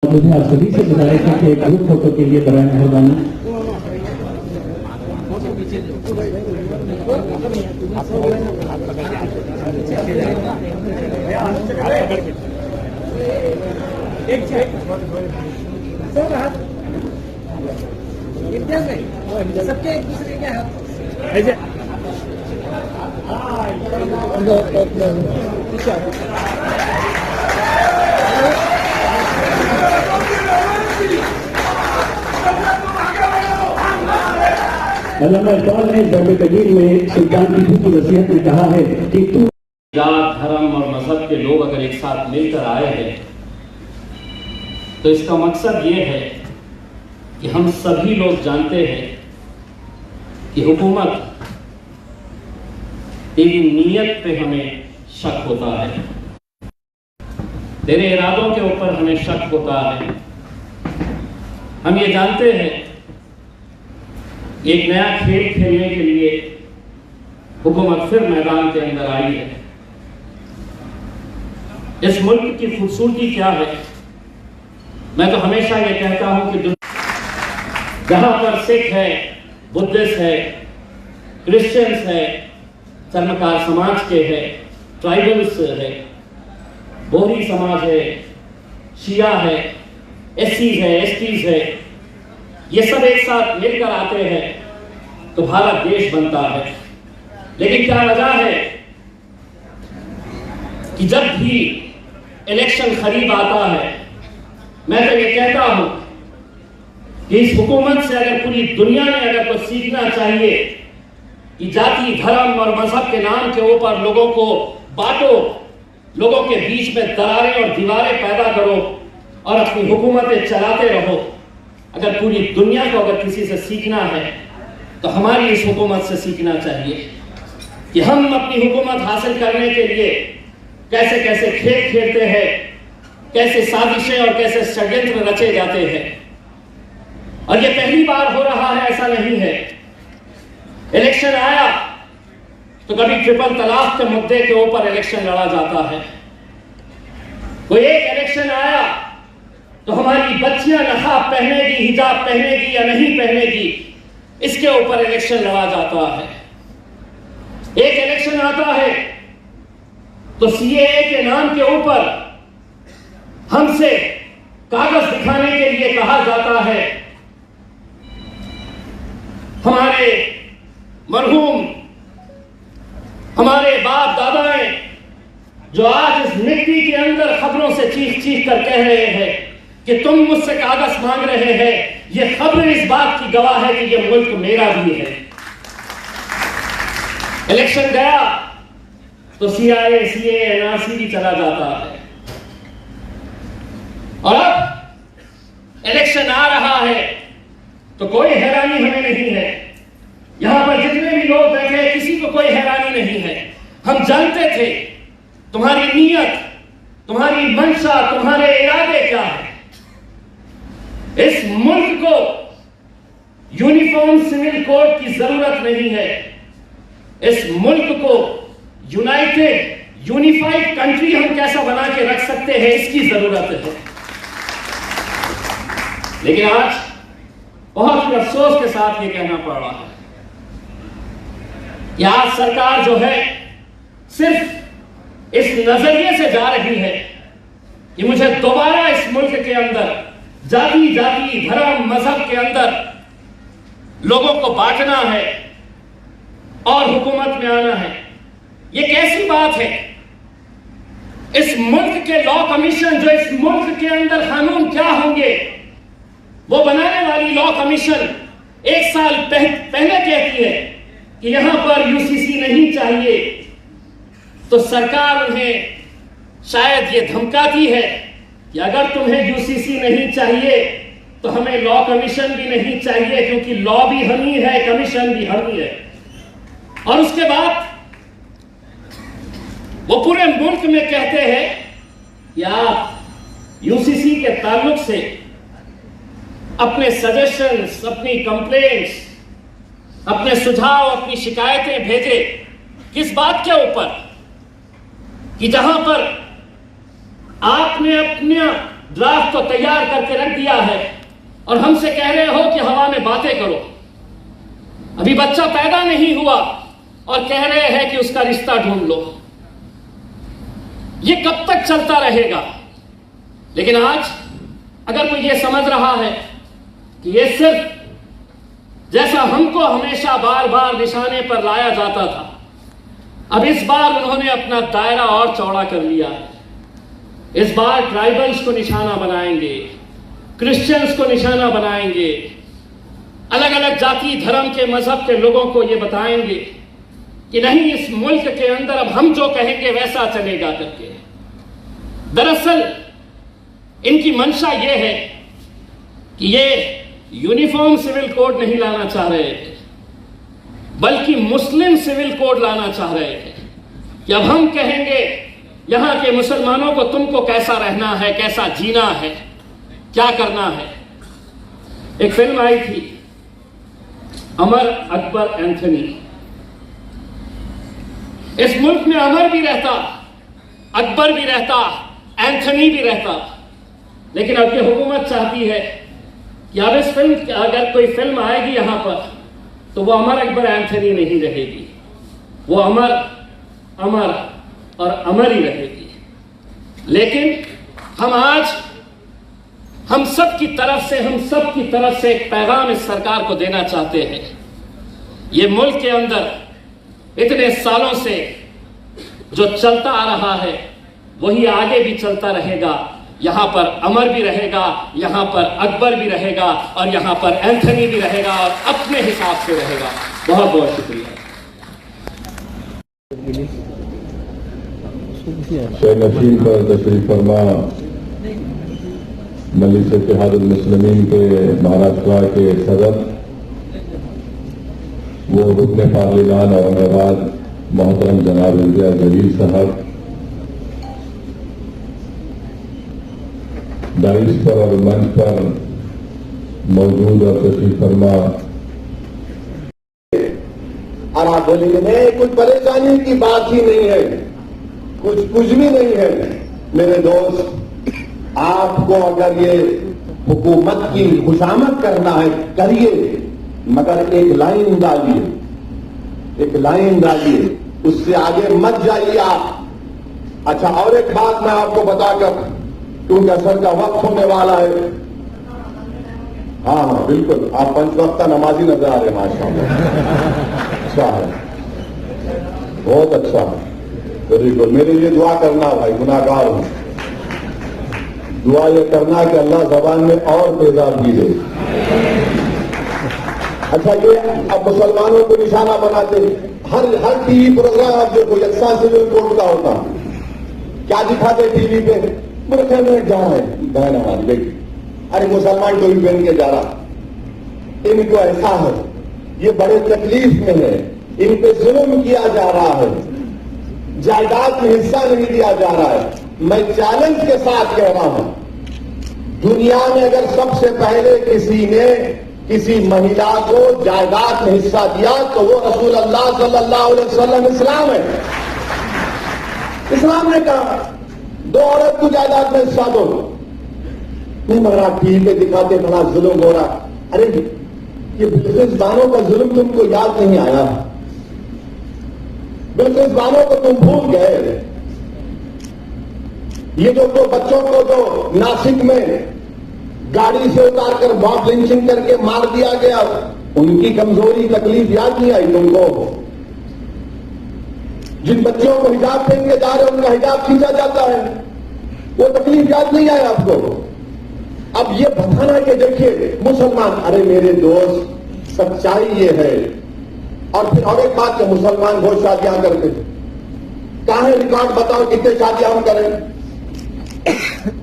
मुझे आप सभी से गुजारिश है कि ग्रुप फोटो के लिए बराए मेहरबानी सबके एक दूसरे के हाथ अल्लामा इकबाल ने दर्द कबीर में सुल्तान टीपू की वसीयत में कहा है कि तू जात धर्म और मजहब के लोग अगर एक साथ मिलकर आए हैं तो इसका मकसद ये है कि हम सभी लोग जानते हैं कि हुकूमत तेरी नीयत पे हमें शक होता है, तेरे इरादों के ऊपर हमें शक होता है। हम ये जानते हैं एक नया खेल खेलने के लिए हुकूमत फिर मैदान के अंदर आई है। इस मुल्क की खूबसूरती क्या है? मैं तो हमेशा ये कहता हूं कि जहां पर सिख है, बुद्धिस्ट है, क्रिश्चियंस है, चर्मकार समाज के है, ट्राइबल्स है, बोहरी समाज है, शिया है, एससीज है, एसटीज है, ये सब एक साथ मिलकर आते हैं तो भारत देश बनता है। लेकिन क्या वजह है कि जब भी इलेक्शन करीब आता है, मैं तो ये कहता हूं कि इस हुकूमत से अगर पूरी दुनिया ने अगर कुछ सीखना चाहिए कि जाति धर्म और मजहब के नाम के ऊपर लोगों को बांटो, लोगों के बीच में दरारें और दीवारें पैदा करो और अपनी हुकूमतें चलाते रहो, अगर पूरी दुनिया को अगर किसी से सीखना है तो हमारी इस हुकूमत से सीखना चाहिए कि हम अपनी हुकूमत हासिल करने के लिए कैसे कैसे खेल खेलते हैं, कैसे साजिशें और कैसे षड्यंत्र रचे जाते हैं। और ये पहली बार हो रहा है ऐसा नहीं है। इलेक्शन आया तो कभी ट्रिपल तलाक के मुद्दे के ऊपर इलेक्शन लड़ा जाता है, कोई एक इलेक्शन आया तो हमारी बच्चियां नकाब पहनेगी, हिजाब पहनेगी या नहीं पहनेगी, इसके ऊपर इलेक्शन लड़ा जाता है। एक इलेक्शन आता है तो सीएए के नाम के ऊपर हमसे कागज दिखाने के लिए कहा जाता है। हमारे मरहूम, हमारे बाप दादाएं जो आज इस मिट्टी के अंदर खबरों से चीख चीख कर कह रहे हैं कि तुम मुझसे कागज मांग रहे हैं, ये खबर इस बात की गवाह है कि ये मुल्क मेरा भी है। इलेक्शन गया तो सीआईए, सीएए, एनआरसी भी चला जाता है। और अब इलेक्शन आ रहा है तो कोई हैरानी हमें नहीं है। यहां पर जितने भी लोग बैठे हैं किसी को कोई हैरानी नहीं है। हम जानते थे तुम्हारी नीयत, तुम्हारी मंशा, तुम्हारे इरादे क्या है। इस मुल्क को यूनिफॉर्म सिविल कोड की जरूरत नहीं है। इस मुल्क को यूनाइटेड यूनिफाइड कंट्री हम कैसा बना के रख सकते हैं, इसकी जरूरत है। लेकिन आज बहुत ही अफसोस के साथ ये कहना पड़ रहा है कि आज सरकार जो है सिर्फ इस नजरिए से जा रही है कि मुझे दोबारा इस मुल्क के अंदर जाति धर्म मजहब के अंदर लोगों को बांटना है और हुकूमत में आना है। ये कैसी बात है? इस मुल्क के लॉ कमीशन, जो इस मुल्क के अंदर कानून क्या होंगे वो बनाने वाली लॉ कमीशन एक साल पहले कहती है कि यहां पर यूसीसी नहीं चाहिए, तो सरकार उन्हें शायद ये धमकाती है कि अगर तुम्हें यूसीसी नहीं चाहिए तो हमें लॉ कमीशन भी नहीं चाहिए, क्योंकि लॉ भी हम ही है, कमीशन भी हम ही है। और उसके बाद वो पूरे मुल्क में कहते हैं कि आप यूसीसी के ताल्लुक से अपने सजेशंस, अपनी कंप्लेंट्स, अपने सुझाव, अपनी शिकायतें भेजे। किस बात के ऊपर? कि जहां पर आपने ड्राफ्ट तो तैयार करके रख दिया है और हमसे कह रहे हो कि हवा में बातें करो। अभी बच्चा पैदा नहीं हुआ और कह रहे हैं कि उसका रिश्ता ढूंढ लो। ये कब तक चलता रहेगा? लेकिन आज अगर कोई ये समझ रहा है कि ये सिर्फ जैसा हमको हमेशा बार बार निशाने पर लाया जाता था, अब इस बार उन्होंने अपना दायरा और चौड़ा कर लिया है। इस बार ट्राइबल्स को निशाना बनाएंगे, क्रिश्चियंस को निशाना बनाएंगे, अलग अलग जाति धर्म के मजहब के लोगों को ये बताएंगे कि नहीं, इस मुल्क के अंदर अब हम जो कहेंगे वैसा चलेगा करके। दरअसल इनकी मंशा ये है कि ये यूनिफॉर्म सिविल कोड नहीं लाना चाह रहे थे, बल्कि मुस्लिम सिविल कोड लाना चाह रहे थे कि अब हम कहेंगे यहां के मुसलमानों को तुमको कैसा रहना है, कैसा जीना है, क्या करना है। एक फिल्म आई थी अमर अकबर एंथनी। इस मुल्क में अमर भी रहता, अकबर भी रहता, एंथनी भी रहता, लेकिन अब की हुकूमत चाहती है कि अब इस फिल्म, अगर कोई फिल्म आएगी यहां पर, तो वो अमर अकबर एंथनी नहीं रहेगी, वो अमर अमर और अमर ही रहेगी। लेकिन हम आज हम सब की तरफ से एक पैगाम इस सरकार को देना चाहते हैं। ये मुल्क के अंदर इतने सालों से जो चलता आ रहा है वही आगे भी चलता रहेगा। यहां पर अमर भी रहेगा, यहां पर अकबर भी रहेगा और यहां पर एंथनी भी रहेगा और अपने हिसाब से रहेगा। बहुत बहुत शुक्रिया। शेख नशीन पर तशरीफ फरमा मजलिस इत्तेहादुल मुस्लिमीन के महाराष्ट्र के सदर, वो रुकने पार्लियामान औरंगाबाद मोहतरम जनाब इम्तियाज जलील साहब, दाइश पर और मंच पर मौजूद और तशरीफ फरमा। और आप बोलेंगे नहीं, कुछ परेशानी की बात ही नहीं है, कुछ भी नहीं है। मेरे दोस्त, आपको अगर ये हुकूमत की खुशामद करना है करिए, मगर एक लाइन डालिए, उससे आगे मत जाइए आप। अच्छा, और एक बात मैं आपको बताकर, क्योंकि असर का वक्त होने वाला है। हाँ बिल्कुल, आप पंचवक्ता नमाजी नजर आ रहे हैं माशाअल्लाह। अच्छा है, बहुत अच्छा है, वेरी गुड। मेरे लिए दुआ करना भाई, गुनाहगार हूं। दुआ ये करना कि अल्लाह जबान में और तेजाबी दे। अच्छा, ये अब मुसलमानों को निशाना बनाते, हर टीवी प्रोग्राम आप देखो यकसा सिविल कोड का होता, क्या दिखाते टीवी पे? बुरखे में जा है बहन हमारी बेटी, अरे मुसलमान टोपी पहन के जा रहा। इनको ऐसा है, ये बड़े तकलीफ में है, इन पे जुल्म किया जा रहा है, जायदाद में हिस्सा नहीं दिया जा रहा है। मैं चैलेंज के साथ कह रहा हूं, दुनिया में अगर सबसे पहले किसी ने किसी महिला को जायदाद में हिस्सा दिया तो वो रसूल अल्लाह सल्लल्लाहु अलैहि वसल्लम इस्लाम है। इस्लाम ने कहा 2 औरत को जायदाद में हिस्सा दो। नहीं, मगर आप टीवी पे दिखाते बड़ा जुल्म हो रहा। अरे ये बिल्किसबानों का जुल्म तुमको याद नहीं आया, बिल्किसबानों को तुम भूल गए। ये जो बच्चों को जो नासिक में गाड़ी से उतारकर बॉम्ब लिंचिंग करके मार दिया गया, उनकी कमजोरी तकलीफ याद नहीं आई तुमको? जिन बच्चों को हिजाब पहन के जा रहे उनका हिजाब खींचा जाता है, वो तकलीफ याद नहीं आई आपको? अब ये बताना कि देखिए मुसलमान, अरे मेरे दोस्त सच्चाई ये है। और फिर और एक बात, मुसलमान बहुत शादियां करते, कहां है रिकॉर्ड? बताओ कितने शादियां हम करें,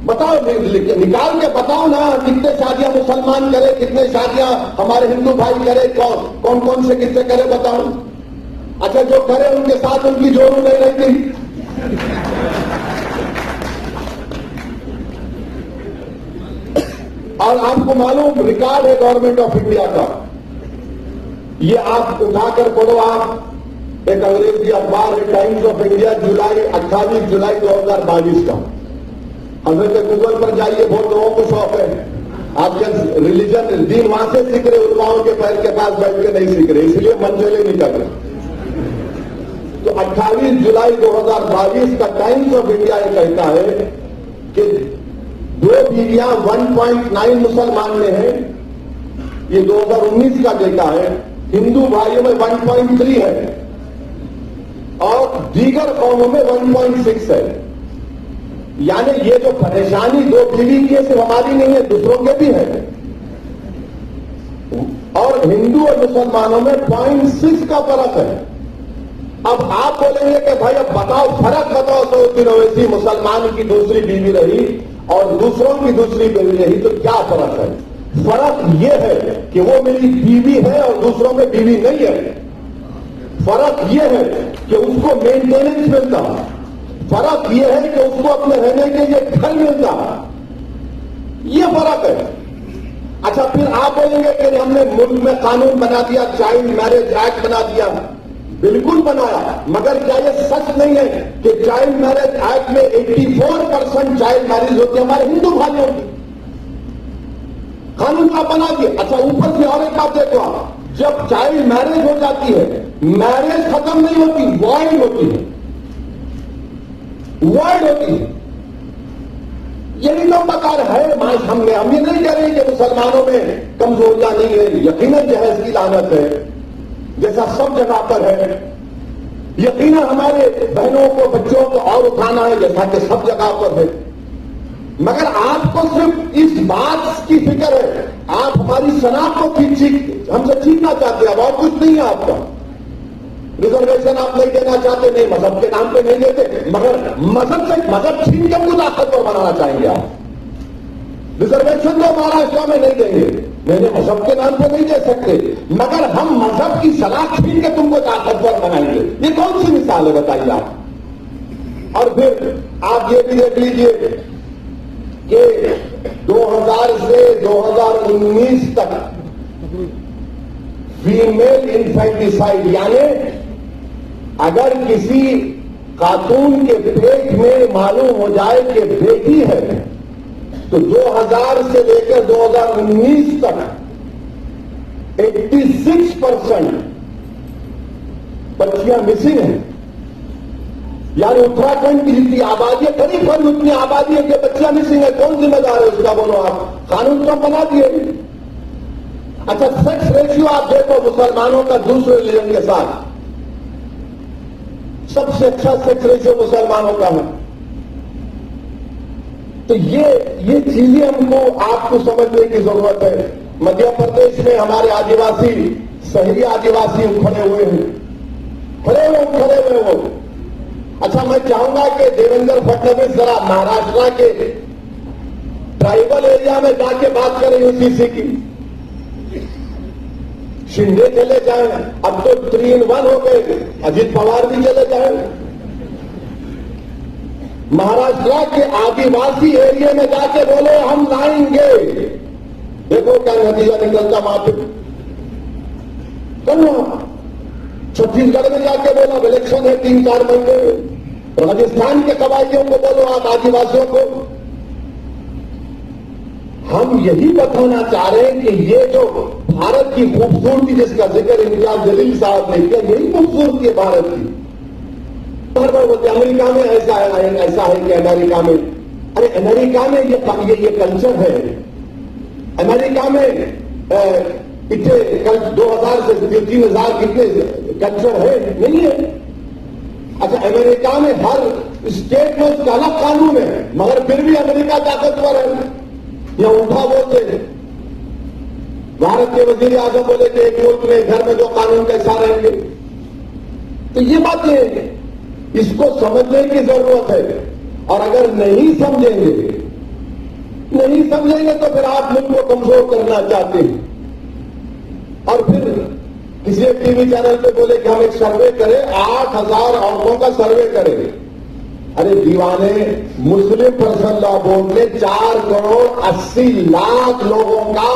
बताओ, निकाल के बताओ ना, कितने शादियां मुसलमान करे, कितने शादियां हमारे हिंदू भाई करे, कौन कौन से कितने करे बताओ। अच्छा, जो करे उनके साथ उनकी जोड़ू नहीं रहती। और आपको मालूम रिकॉर्ड है गवर्नमेंट ऑफ इंडिया का, ये आप उठाकर पढ़ो। आप एक अंग्रेजी अखबार है टाइम्स ऑफ इंडिया, 28 जुलाई 2022 का, हजरत गूगल पर जाइए, बहुत लोगों को शौक है। आजकल रिलीजन दीन वहां से सीख रहे, उलमाओं के पैर के पास बैठ के नहीं सीख रहे, इसलिए मंजिलें नहीं कर रहे। तो 28 जुलाई 2022 का टाइम्स ऑफ इंडिया ये कहता है कि 2 बीवियां 1.9 मुसलमान में है, ये 2019 का डेटा है। हिंदू भाइयों में 1.3 है और दीगर कौमों में 1.6 है। यानी ये जो परेशानी 2 बीवी की सिर्फ हमारी नहीं है, दूसरों के भी है। और हिंदू और मुसलमानों में 0.6 का फर्क है। अब आप बोलेंगे कि भाई अब बताओ, फर्क बताओ। सऊदी ओवैसी मुसलमान की दूसरी बीवी रही और दूसरों की दूसरी बीवी रही, तो क्या फर्क है? फर्क यह है कि वो मेरी बीवी है और दूसरों में बीवी नहीं है। फर्क यह है कि उसको मेंटेनेंस मिलता, फर्क यह है कि उसको अपने रहने के लिए घर मिलता, यह फर्क है। अच्छा, फिर आप बोलेंगे कि हमने मुल्क में कानून बना दिया, चाइल्ड मैरिज एक्ट बना दिया। बिल्कुल बनाया, मगर क्या यह सच नहीं है कि चाइल्ड मैरिज एक्ट में 84% चाइल्ड मैरिज होती है हमारे हिंदू भाइयों की? कानून आप बना दिए। अच्छा, ऊपर से और एक बात देखो आप, जब चाइल्ड मैरिज हो जाती है, मैरिज खत्म नहीं होती, वॉइड होती है, वॉइड होती है। यही तो बकार है। हम ये नहीं कह रहे कि मुसलमानों में कमजोरियां नहीं है, यकीनन जहेज की लानत है जैसा सब जगह पर है, यकीनन हमारे बहनों को बच्चों को और उठाना है जैसा कि सब जगह पर है। मगर आपको सिर्फ इस बात की फिक्र है, आप हमारी शनाख्त को हमसे छीनना चाहते हैं, और कुछ नहीं है आपका। रिजर्वेशन आप नहीं देना चाहते, नहीं मजहब के नाम पे नहीं देते, मगर मजहब छीन कर कुछ ताकतवर बनाना चाहेंगे आप। रिजर्वेशन तो महाराष्ट्र में नहीं देंगे, मैंने मजहब के नाम पे नहीं दे सकते, मगर हम मजहब की सलाह छीन के तुमको ताकतवर बनाएंगे। ये कौन सी मिसाल है बताइए आप। और फिर आप ये भी देख लीजिए कि 2000 से 2019 तक फीमेल इन्फेंटिसाइड, यानी अगर किसी खातून के पेट में मालूम हो जाए कि बेटी है, तो 2000 से लेकर 2019 तक 86% बच्चियां मिसिंग हैं। यानी उत्तराखंड की जितनी आबादी है, करीब करीब उतनी आबादी है कि बच्चियां मिसिंग है। कौन जिम्मेदार है उसका, बोलो आप? कानून तो बना दिए। अच्छा, सेक्स रेशियो आप देखो मुसलमानों का दूसरे रिलीजन के साथ, सबसे अच्छा सेक्स रेशियो मुसलमानों का है। तो ये चीजें हमको आपको समझने की जरूरत है। मध्य प्रदेश में हमारे आदिवासी, शहरी आदिवासी खड़े हुए हैं, खड़े हुए वो। अच्छा, मैं चाहूंगा कि देवेंद्र फडणवीस जरा महाराष्ट्र के ट्राइबल एरिया में जाके बात करें यूसीसी की। शिंदे चले जाए, अब तो 3 in 1 हो गए, अजित पवार भी चले जाए। महाराष्ट्र के आदिवासी एरिया में जाके बोले हम लाएंगे, देखो क्या नतीजा निकलता वहां पे। छत्तीसगढ़ में जाके बोला इलेक्शन है 3-4 महीने में। राजस्थान के कबायलियों को बोलो, आप आदिवासियों को। हम यही बताना चाह रहे हैं कि ये जो भारत की खूबसूरती जिसका जिक्र इम्तियाज जलील साहब ने किया, यही खूबसूरती है भारत की। बोलते अमेरिका में ऐसा है कि अमेरिका में, अरे अमेरिका में ये कल्चर है। अमेरिका में इतने 2000 से 3000 कितने कल्चर है, नहीं है। अच्छा, अमेरिका में हर स्टेट में उसका अलग कानून है, मगर फिर भी अमेरिका ताकतवर है। यह उल्टा बोलते हैं। भारत के वजीर आजम बोले कि एक मुल्क में घर में जो कानून कैसा रहेंगे। तो ये बातें इसको समझने की जरूरत है। और अगर नहीं समझेंगे तो फिर आप मुल्क को कमजोर करना चाहते हैं। और फिर किसी एक टीवी चैनल पे बोले कि हम एक सर्वे करें, 8000 औरतों का सर्वे करें। अरे दीवाने, मुस्लिम पर्सनल लॉ बोर्ड ने 4,80,00,000 लोगों का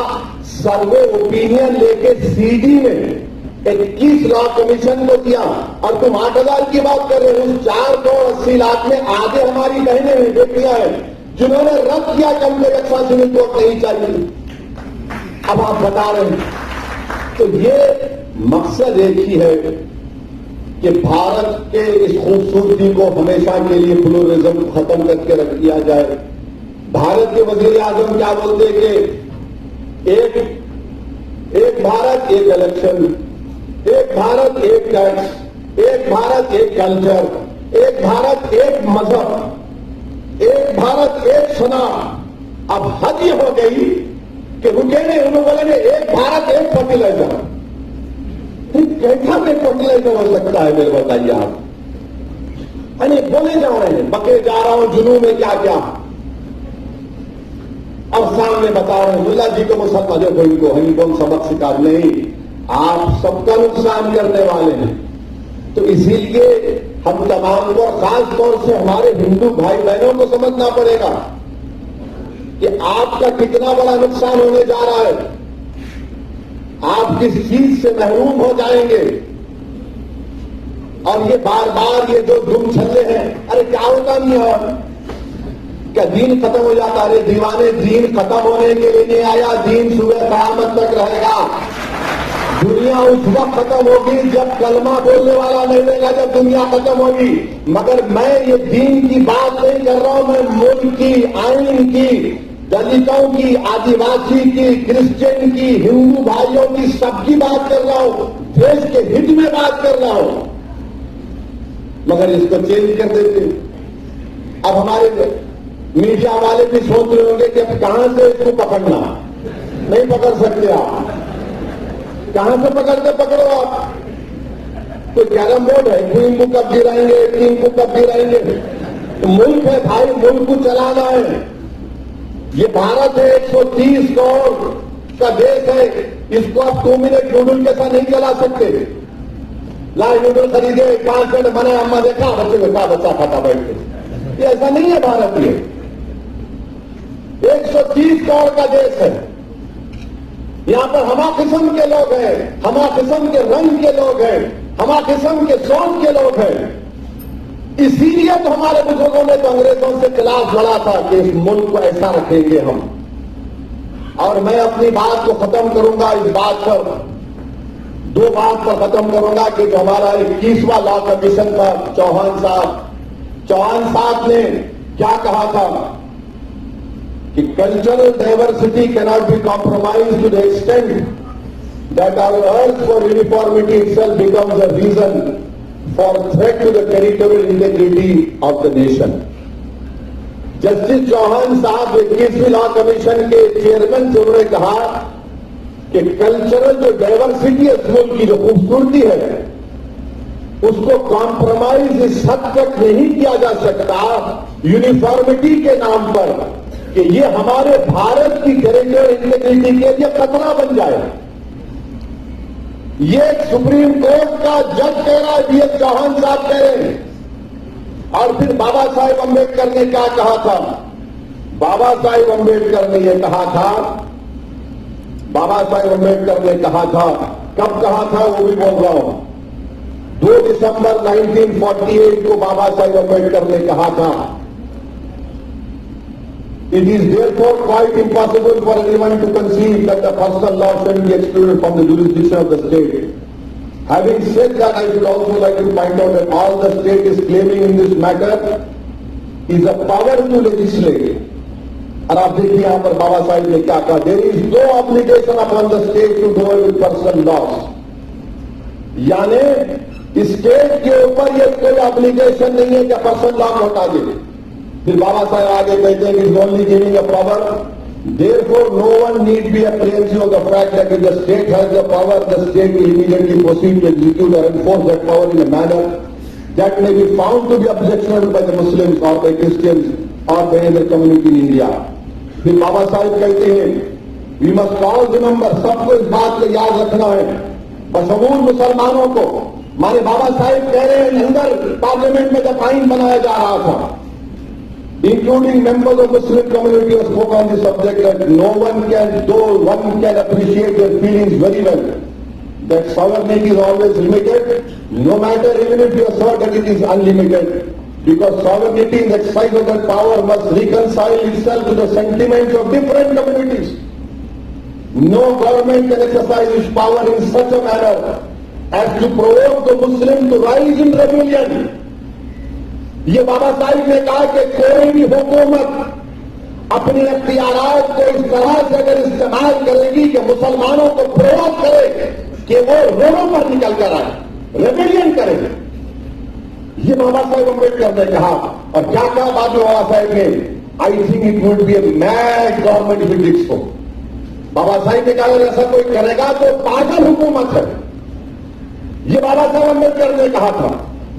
सर्वे ओपिनियन लेके सीडी में 21 लॉ कमीशन को दिया, और तुम 8,000 की बात कर रहे हो। उस 4,80,00,000 में आधे हमारी बहनें हैं, बेटियां हैं, जिन्होंने रद्द किया कि हमको यकसा सिविल कोड नहीं चाहिए, अब आप बता रहे हैं। तो ये मकसद एक ही है कि भारत के इस खूबसूरती को हमेशा के लिए प्लूरलिज्म खत्म करके रख दिया जाए। भारत के वजीर आजम क्या बोलते कि एक भारत एक इलेक्शन, एक भारत एक टैक्स, एक भारत एक कल्चर, एक भारत एक मजहब, एक भारत एक सना। अब हद ये हो गई कि रुके नहीं, उन्होंने बोले एक भारत एक फर्टिलाइजर। कैसा में फर्टिलाइजर हो सकता है मेरे बताइए आप? अरे बोले जा रहे हैं, बके जा रहा हूं जुनू में क्या क्या, और सामने बता रहे हैं मुल्ला जी को मुसलमान को इनको हम कौन सबक सिखा नहीं, आप सबका नुकसान करने वाले हैं। तो इसीलिए हम तमाम को, खास तौर से हमारे हिंदू भाई बहनों को समझना पड़ेगा कि आपका कितना बड़ा नुकसान होने जा रहा है। आप किस चीज से महरूम हो जाएंगे। और ये बार बार ये जो दुम छल्ले हैं, अरे क्या होता नहीं है, क्या दीन खत्म हो जाता? अरे दीवाने, दीन खत्म होने के लिए नहीं आया, दीन सुबह क़यामत तक रहेगा। दुनिया उस वक्त खत्म होगी जब कलमा बोलने वाला नहीं रहेगा, जब दुनिया खत्म होगी। मगर मैं ये दीन की बात नहीं कर रहा हूं, मैं मुल्क की, आइन की, दलितों की, आदिवासी की, क्रिश्चियन की, हिंदू भाइयों की, सबकी बात कर रहा हूं, देश के हित में बात कर रहा हूं। मगर इसको चेंज कर देते। अब हमारे मीडिया वाले भी सोच रहे होंगे कि अब कहां से इसको पकड़ना, नहीं पकड़ सकते आप। कहां से पकड़ते पकड़ो आप। तो कैरम बोर्ड है, क्वीन को कब गिराएंगे, किंग को कब गिराएंगे। तो मुल्क है भाई, मुल्क को चलाना है। ये भारत है, 130 करोड़ का देश है, इसको आप 2 मिनट नूडल के साथ नहीं चला सकते। लाए नूडल खरीदे, 5 मिनट बने, अम्मा देखा बच्चे को क्या बच्चा खाता बैठ के। ये ऐसा नहीं है भारत। ये 130 करोड़ का देश है। यहां पर हमा किस्म के लोग हैं, हमा किस्म के रंग के लोग हैं, हमा किस्म के सोच के लोग हैं। इसीलिए तो हमारे बुजुर्गों ने तो अंग्रेजों से खिलाफ लड़ा था कि इस मुल्क को ऐसा रखेंगे हम। और मैं अपनी बात को खत्म करूंगा इस बात पर, 2 बात पर खत्म करूंगा कि जो हमारा 21वां लॉ कमीशन था, चौहान साहब ने क्या कहा था कि cultural diversity cannot be compromise to the extent that our urge for uniformity itself becomes a reason for threat to the territorial integrity of the nation. Justice Chauhan साहब 21वीं लॉ कमीशन के चेयरमैन से उन्होंने कहा कि कल्चरल जो diversity है, मुल्क की जो खूबसूरती है, उसको कॉम्प्रोमाइज इस हद तक नहीं किया जा सकता यूनिफॉर्मिटी के नाम पर कि ये हमारे भारत की टेरिटोरियल इंटीग्रिटी के लिए खतरा बन जाए। ये सुप्रीम कोर्ट का जज कह रहा है, बीएस चौहान साहब कह रहे हैं। और फिर बाबा साहेब अम्बेडकर ने क्या कहा था? बाबा साहेब अम्बेडकर ने यह कहा था, बाबा साहेब अम्बेडकर ने कहा था, कब कहा था वो भी बोल रहा हूं, 2 दिसंबर 1948 को बाबा साहेब अम्बेडकर ने कहा था, It is therefore quite impossible for anyone to conceive that the personal law should be excluded from the jurisdiction of the state. Having said that, I would also like to point out that all the state is claiming in this matter is a power to legislate. और आप देखिए यहां पर बाबा साहिब ने क्या कहा, there is no obligation upon the state to do away with personal laws. यानी state के ऊपर ये कोई ऑब्लिगेशन नहीं है कि पर्सनल लॉ हटा दे। फिर बाबा साहब आगे कहते हैं कि only giving a power, therefore no one need be apprehensive of the fact that if the state has the power, the state will immediately proceed to execute or enforce that power in a manner that may be found to be objectionable by the Muslims or by Christians or by other community in India. फिर बाबा साहब कहते हैं we must all remember, सबको इस बात को याद रखना है, बशमूल मुसलमानों को। माने बाबा साहब कह रहे हैं अंदर पार्लियामेंट में जब आइन बनाया जा रहा था, including members of Muslim community who spoke on the subject, that no one can, though one can appreciate their feelings very well, that sovereignty is always limited, no matter even if you assert that it is unlimited. Because sovereignty in the exercise of that power must reconcile itself to the sentiments of different communities. No government can exercise its power in such a manner as to provoke the Muslim to rise in rebellion. ये बाबा साहिब ने कहा कि कोई भी हुकूमत अपनी अख्तियारात को इस तरह से अगर इस्तेमाल करेगी कि मुसलमानों को प्रोवोक करे कि वो रोडों पर निकल कर आए, रेबेलियन करें, ये बाबा साहेब अम्बेडकर ने कहा। और क्या कहा बाद में बाबा साहेब ने? I think it would be a mad government with its को। बाबा साहेब ने कहा अगर ऐसा कोई करेगा तो पागल हुकूमत है, ये बाबा साहेब अम्बेडकर ने कहा था।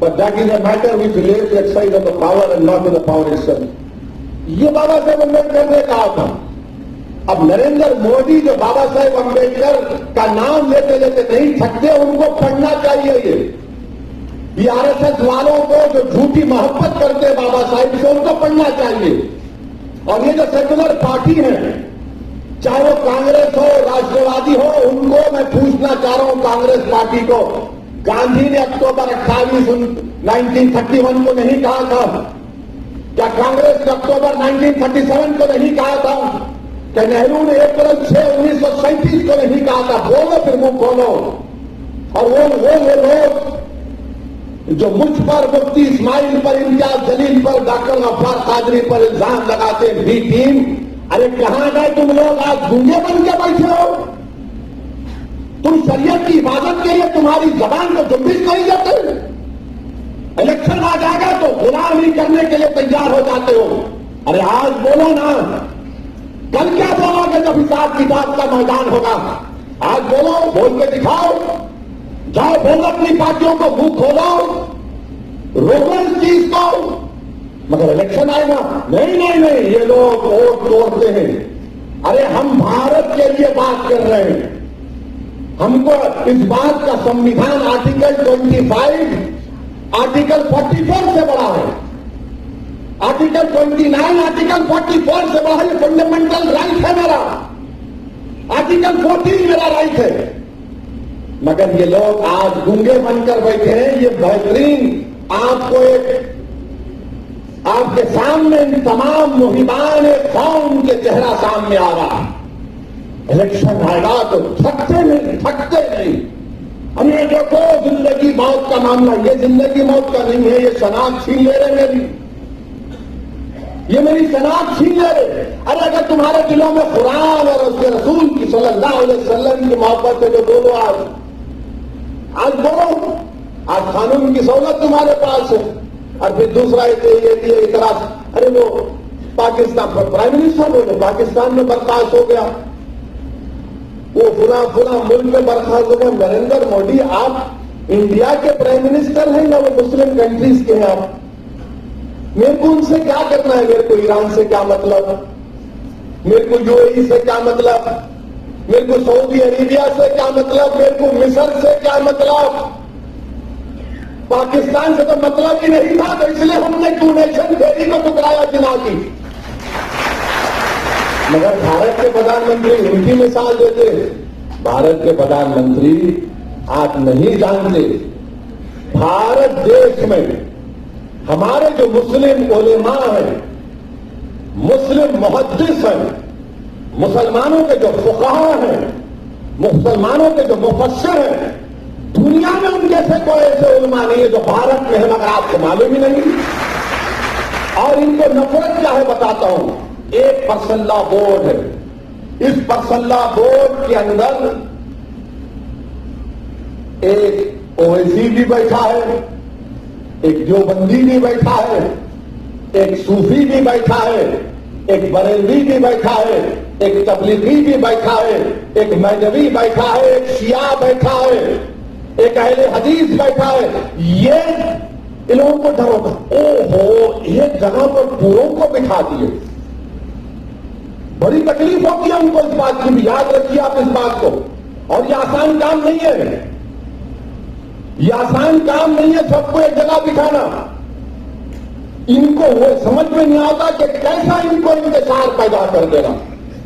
But that is a matter which relates to exercise of the power and not to the power itself. ये बाबा साहेब अम्बेडकर ने कहा था। अब नरेंद्र मोदी जो बाबा साहेब अम्बेडकर का नाम लेते लेते नहीं थकते, उनको पढ़ना चाहिए। ये आरएसएस वालों को जो झूठी मोहब्बत करते हैं बाबा साहिब से, उनको पढ़ना चाहिए। और ये जो सेक्युलर पार्टी है, चाहे वो कांग्रेस हो, राष्ट्रवादी हो, उनको मैं पूछना चाह रहा हूं कांग्रेस पार्टी को, गांधी ने अक्टूबर 28 1931 को नहीं कहा था? क्या कांग्रेस ने अक्टूबर 1937 को नहीं कहा था? क्या नेहरू ने अप्रैल 6 1937 को नहीं कहा था? बोलो फिर मुंह खोलो। और वो लोग जो मुझ पर, मुफ्ती इस्माइल पर, इम्तियाज जलील पर, डॉक्टर गफ्फार कादरी पर इल्जाम लगाते हैं बी टीम, अरे कहां गए तुम लोग? आज गूंगे बन के बैठे हो। तुम शरीयत की इबादत के लिए तुम्हारी जबान को जुम्बिश नहीं देते। इलेक्शन आ जाएगा तो गुलामी करने के लिए तैयार हो जाते हो। अरे आज बोलो ना, कल क्या बोलोगे जब हिसाब किताब का मैदान होगा? आज बोलो, बोल के दिखाओ, जाओ बोलो अपनी पार्टियों को, मुंह खोलो, रोको इस चीज को। मगर इलेक्शन आएगा, नहीं, ये लोग वोट तोड़ते हैं। अरे हम भारत के लिए बात कर रहे हैं। हमको इस बात का संविधान आर्टिकल 25, आर्टिकल 44 से बड़ा है, आर्टिकल 29, आर्टिकल 44 से बड़ा है। फंडामेंटल राइट है मेरा, आर्टिकल 14 मेरा राइट है। मगर ये लोग आज गूंगे बनकर बैठे हैं। ये बेहतरीन आपको आपके सामने तमाम मुहिबान कौम के चेहरा सामने आ रहा है। इलेक्शन आएगा तो थकते नहीं। हम ये देखो, जिंदगी मौत का मामला, ये जिंदगी मौत का नहीं है, ये शनाख्त छीन ले रहे मेरी, ये मेरी शनाख्त छीन ले रहे। अरे अगर तुम्हारे दिलों में कुरान और उसके रसूल की सल्लल्लाहु अलैहि वसल्लम की मोहब्बत है तो बोलो, आज बोलो। आज कानून की सहूलत तुम्हारे पास है। और फिर दूसरा ये इतराज, अरे वो पाकिस्तान पर प्राइम मिनिस्टर बोले पाकिस्तान में बर्खास्त हो गया, वो फुला मुल्क में बर्खास्त हो गया। नरेंद्र मोदी, आप इंडिया के प्राइम मिनिस्टर हैं या वो मुस्लिम कंट्रीज के हैं आप? मेरे को उनसे क्या करना है? मेरे को ईरान से क्या मतलब? मेरे को यूएई से क्या मतलब? मेरे को सऊदी अरेबिया से क्या मतलब? मेरे को मिस्र से क्या मतलब? पाकिस्तान से तो मतलब ही नहीं था, तो इसलिए हमने टू नेशन थ्योरी को टुकराया चुनाव की। मगर भारत के प्रधानमंत्री उनकी मिसाल देते। भारत के प्रधानमंत्री आप नहीं जानते, भारत देश में हमारे जो मुस्लिम उलेमा हैं, मुस्लिम मुहद्दिस हैं, मुसलमानों के जो फुक़हा हैं, मुसलमानों के जो मुफस्सिर हैं, दुनिया में उनके से कोई ऐसे उलमा नहीं है जो भारत में है, मगर आपको मालूम ही नहीं। और इनको नफरत क्या है बताता हूं। एक परसल्ला बोर्ड है, इस परसल्ला बोर्ड के अंदर एक ओवैसी भी बैठा है, एक देवबंदी भी बैठा है, एक सूफी भी बैठा है, एक बरेलवी भी बैठा है, एक तबलीगी भी बैठा है, एक मौलवी बैठा है, एक शिया बैठा है, एक अहले हदीस बैठा है। ये इन लोगों को डर होता, ओहो एक जगह पर पूरों को बिठा दिए। बड़ी तकलीफ होती है उनको इस बात की भी, याद रखिए आप इस बात को। और ये आसान काम नहीं है, ये आसान काम नहीं है सबको एक जगह बिठाना। इनको वो समझ में नहीं आता कि कैसा इनको इंतजार पैदा कर देना,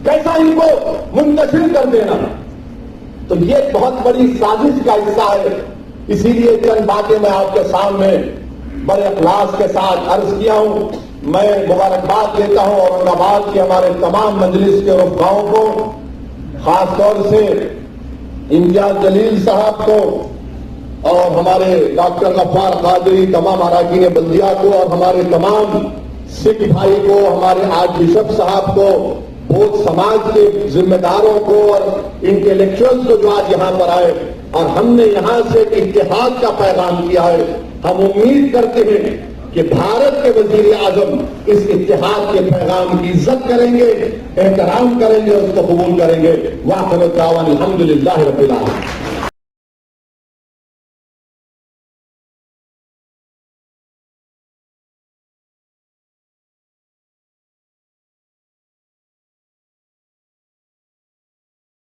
कैसा इनको मुंतशिर कर देना। तो ये बहुत बड़ी साजिश का हिस्सा है। इसीलिए चंद बातें मैं आपके सामने बड़े अखलास के साथ अर्ज किया हूं। मैं मुबारकबाद देता हूं औरंगाबाद के हमारे तमाम मजलिस के रुफकाओं को, खासतौर से इम्तियाज जलील साहब को और हमारे डॉक्टर गफ्फार कादरी, तमाम अरकान बल्दिया को और हमारे तमाम सिख भाई को, हमारे आर्च बिशप साहब को, बौद्ध समाज के जिम्मेदारों को और इंटेलेक्चुअल्स को जो आज यहां पर आए और हमने यहां से इत्तेहाद का पैगाम किया है। हम उम्मीद करते हैं कि भारत के वजीर आजम इस इत्तेहाद के पैगाम की इज्जत करेंगे, एहतराम करेंगे, उसको कबूल करेंगे। वाखिर दावा अल्हम्दुलिल्लाह रब्बिल आलमीन।